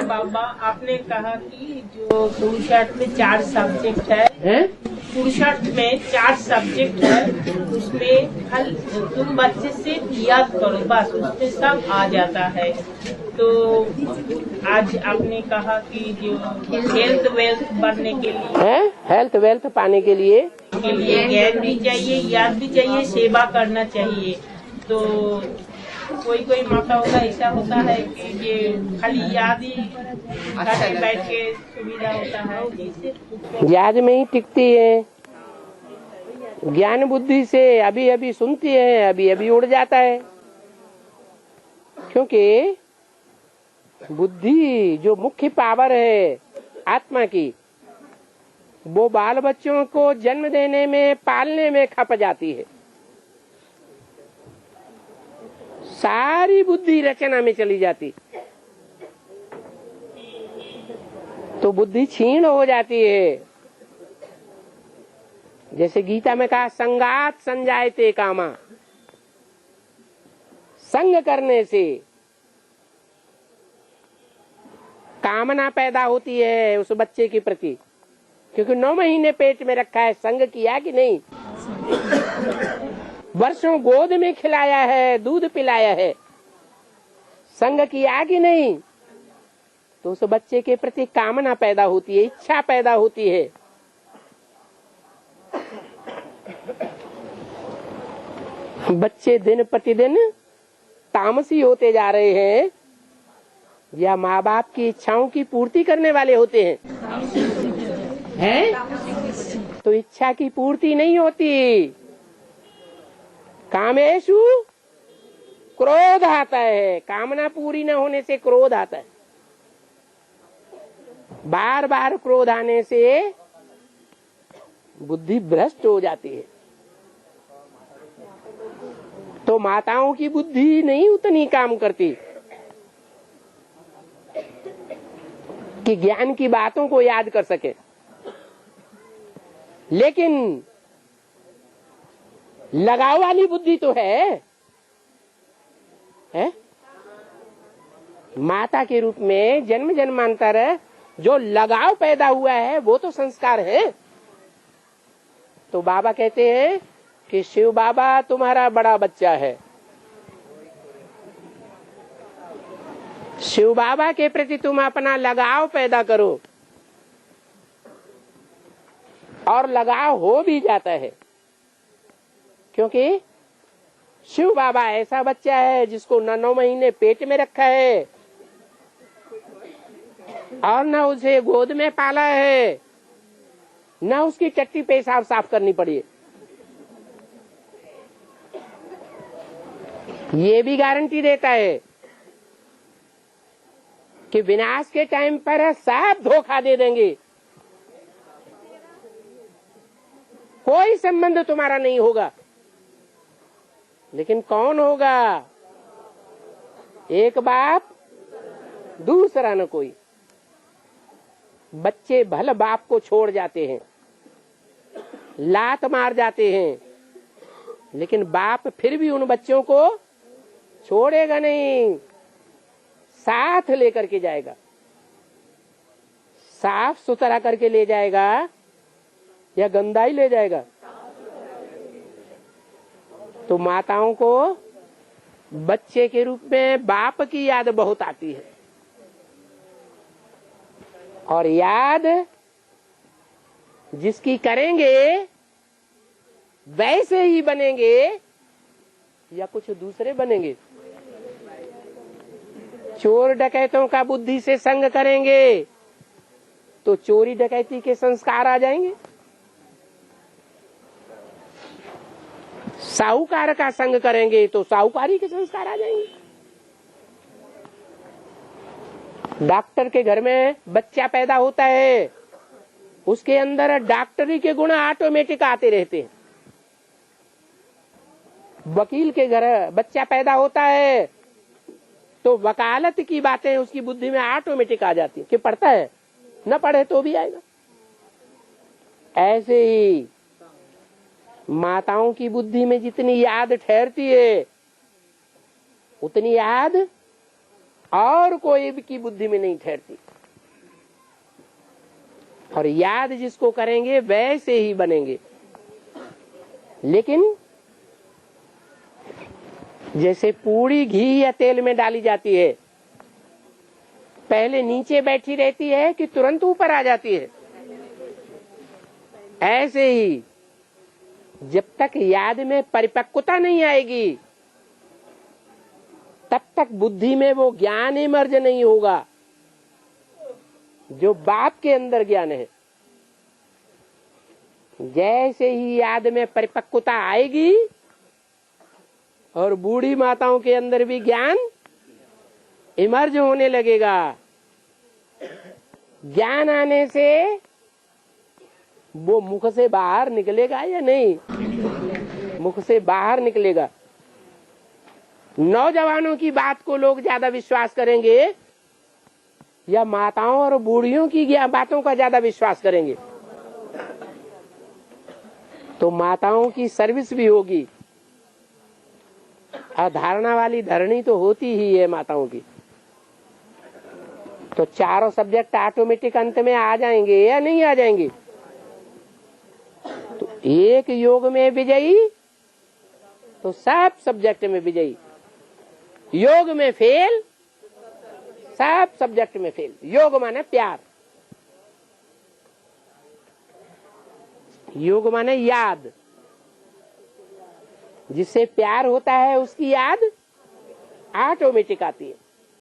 बाबा, आपने कहा कि जो पुरुषार्थ में 4 सब्जेक्ट है, पुरुषार्थ में 4 सब्जेक्ट है, उसमें हल तुम बच्चे से याद करो, बस उसमें सब आ जाता है। तो आज आपने कहा कि जो हेल्थ वेल्थ बढ़ने के लिए, हेल्थ वेल्थ पाने के लिए ज्ञान भी चाहिए, याद भी चाहिए, सेवा करना चाहिए। तो कोई कोई माताओं का ऐसा होता है कि ये खाली याद ही करके बैठ के सुविधा होता है, याद में ही टिकती है। ज्ञान बुद्धि से अभी अभी सुनती है, अभी अभी उड़ जाता है। क्योंकि बुद्धि जो मुख्य पावर है आत्मा की, वो बाल बच्चों को जन्म देने में, पालने में खप जाती है। सारी बुद्धि रचना में चली जाती, तो बुद्धि क्षीण हो जाती है। जैसे गीता में कहा, संगात संजायते कामा, संग करने से कामना पैदा होती है उस बच्चे के प्रति। क्योंकि 9 महीने पेट में रखा है, संग किया कि नहीं, वर्षों गोद में खिलाया है, दूध पिलाया है, संग किया कि नहीं, तो उस बच्चे के प्रति कामना पैदा होती है, इच्छा पैदा होती है। बच्चे दिन प्रतिदिन तामसी होते जा रहे हैं, या माँ बाप की इच्छाओं की पूर्ति करने वाले होते हैं? तो इच्छा की पूर्ति नहीं होती। कामेषु क्रोध आता है, कामना पूरी न होने से क्रोध आता है। बार बार क्रोध आने से बुद्धि भ्रष्ट हो जाती है। तो माताओं की बुद्धि नहीं उतनी काम करती कि ज्ञान की बातों को याद कर सके। लेकिन लगाव वाली बुद्धि तो है? माता के रूप में जन्म जन्मांतर जो लगाव पैदा हुआ है, वो तो संस्कार है। तो बाबा कहते हैं कि शिव बाबा तुम्हारा बड़ा बच्चा है। शिव बाबा के प्रति तुम अपना लगाव पैदा करो, और लगाव हो भी जाता है। क्योंकि शिव बाबा ऐसा बच्चा है जिसको न 9 महीने पेट में रखा है, और न उसे गोद में पाला है, न उसकी चट्टी पेशाब साफ करनी पड़ी। ये भी गारंटी देता है कि विनाश के टाइम पर सब धोखा दे देंगे, कोई संबंध तुम्हारा नहीं होगा। लेकिन कौन होगा? एक बाप, दूसरा न कोई। बच्चे भले बाप को छोड़ जाते हैं, लात मार जाते हैं, लेकिन बाप फिर भी उन बच्चों को छोड़ेगा नहीं, साथ लेकर के जाएगा, साफ सुथरा करके ले जाएगा या गंदा ही ले जाएगा। तो माताओं को बच्चे के रूप में बाप की याद बहुत आती है, और याद जिसकी करेंगे वैसे ही बनेंगे या कुछ दूसरे बनेंगे। चोर डकैतों का बुद्धि से संग करेंगे तो चोरी डकैती के संस्कार आ जाएंगे। साहूकार का संग करेंगे तो साहूकारी के संस्कार आ जाएंगे। डॉक्टर के घर में बच्चा पैदा होता है, उसके अंदर डॉक्टरी के गुण ऑटोमेटिक आते रहते हैं। वकील के घर बच्चा पैदा होता है तो वकालत की बातें उसकी बुद्धि में ऑटोमेटिक आ जाती है कि पढ़ता है, न पढ़े तो भी आएगा। ऐसे ही माताओं की बुद्धि में जितनी याद ठहरती है, उतनी याद और कोई की बुद्धि में नहीं ठहरती। और याद जिसको करेंगे वैसे ही बनेंगे। लेकिन जैसे पूरी घी या तेल में डाली जाती है, पहले नीचे बैठी रहती है कि तुरंत ऊपर आ जाती है, ऐसे ही जब तक याद में परिपक्वता नहीं आएगी तब तक बुद्धि में वो ज्ञान इमर्ज नहीं होगा जो बाप के अंदर ज्ञान है। जैसे ही याद में परिपक्वता आएगी और बूढ़ी माताओं के अंदर भी ज्ञान इमर्ज होने लगेगा। ज्ञान आने से वो मुख से बाहर निकलेगा या नहीं? मुख से बाहर निकलेगा। नौजवानों की बात को लोग ज्यादा विश्वास करेंगे या माताओं और बूढ़ियों की बातों का ज्यादा विश्वास करेंगे? तो माताओं की सर्विस भी होगी। अधारणा वाली धरनी तो होती ही है माताओं की। तो चारों सब्जेक्ट ऑटोमेटिक अंत में आ जाएंगे या नहीं आ जाएंगे? तो एक योग में विजयी तो सब सब्जेक्ट में विजयी। योग में फेल, सब सब्जेक्ट में फेल। योग माने प्यार, योग माने याद। जिससे प्यार होता है उसकी याद ऑटोमेटिक आती है।